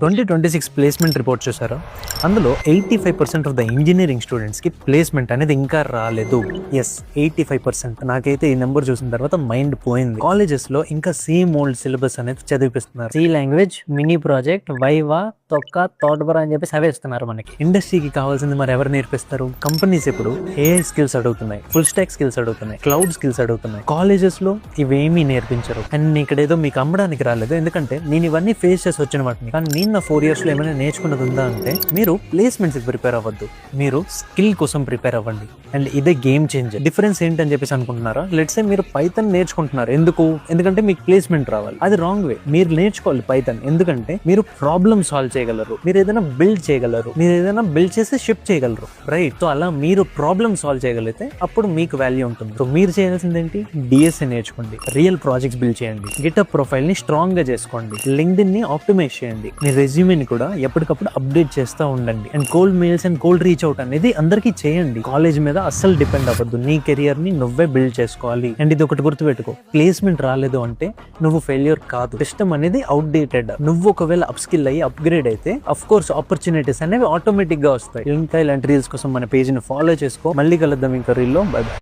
2026 placement report చూసారా? అందులో 85% of the engineering స్టూడెంట్స్కి ప్లేస్మెంట్ అనేది ఇంకా రాలేదు. ఎస్, 85%. నాకైతే ఈ నెంబర్ చూసిన తర్వాత మైండ్ పోయింది. కాలేజెస్లో ఇంకా సేమ్ ఓల్డ్ సిలబస్ అనేది చదివిపిస్తున్నారు. C language, mini project, viva, తొక్క, తోటబుర అని చెప్పి చదివిస్తున్నారు మనకి. ఇండస్ట్రీకి కావాల్సింది మరి ఎవరు నేర్పిస్తారు? కంపెనీస్ ఇప్పుడు ఏఐ స్కిల్స్ అడుగుతున్నాయి, ఫుల్ స్టాక్ స్కిల్స్ అడుగుతున్నాయి, క్లౌడ్ స్కిల్స్ అడుగుతున్నాయి. కాలేజెస్లో ఇవేమీ నేర్పించరు. అండ్ ఇక్కడ ఏదో మీకు అమ్మడానికి రాలేదు, ఎందుకంటే నేను ఇవన్నీ ఫేస్ చేసి వచ్చిన వాటిని. కానీ నేను నా 4 years లో ఏమైనా నేర్చుకున్నది ఉందా అంటే, మీరు ప్లేస్మెంట్స్కి ప్రిపేర్ అవ్వద్దు, మీరు స్కిల్ కోసం ప్రిపేర్ అవ్వండి. అండ్ ఇదే గేమ్ చేంజర్. డిఫరెన్స్ ఏంటని చెప్పేసి అనుకుంటున్నారా? లెట్స్ సే మీరు పైథాన్ నేర్చుకుంటున్నారు, ఎందుకంటే మీకు ప్లేస్మెంట్ రావాలి. అది రాంగ్ వే. మీరు నేర్చుకోవాలి పైథాన్, ఎందుకంటే మీరు ప్రాబ్లమ్ సాల్వ్ చేయగలరు, మీరు ఏదైనా బిల్డ్ చేయగలరు, మీరు ఏదైనా బిల్డ్ చేసి షిప్ చేయగలరు, రైట్? సో అలా మీరు ప్రాబ్లమ్ సాల్వ్ చేయగలిగితే అప్పుడు మీకు వాల్యూ ఉంటుంది. సో మీరు చేయాల్సింది ఏంటి? డిఎస్ఏ నేర్చుకోండి, రియల్ ప్రాజెక్ట్స్ బిల్డ్ చేయండి, గిటప్ ప్రొఫైల్ ని స్ట్రాంగ్ గా చేసుకోండి, లింక్డ్ఇన్ ని ఆప్టిమైజ్ చేయండి, మీ రెజ్యూమేని కూడా ఎప్పటికప్పుడు అప్డేట్ చేస్తూ ఉండండి. And cold mails and cold reach out అనేది అందరికీ చేయండి. కాలేజ్ మీద అస్సలు డిపెండ్ అవ్వద్దు, నీ కెరియర్ ని నువ్వే బిల్డ్ చేసుకోవాలి. అండ్ ఇది ఒకటి గుర్తుపెట్టుకో, ప్లేస్మెంట్ రాలేదు అంటే నువ్వు ఫెయిల్యూర్ కాదు. సిస్టమ్ అనేది అవుట్డేటెడ్. నువ్వు ఒకవేళ అప్ స్కిల్ అయ్యి అప్గ్రేడ్ అయితే అఫ్ కోర్స్ ఆపర్చునిటీస్ అనేవి ఆటోమేటిక్ గా వస్తాయి. ఇంకా ఇలాంటి రీల్స్ కోసం మన పేజ్ ని ఫాలో చేసుకో. మళ్ళీ కలుద్దాం ఇంకా రీల్లో. By by.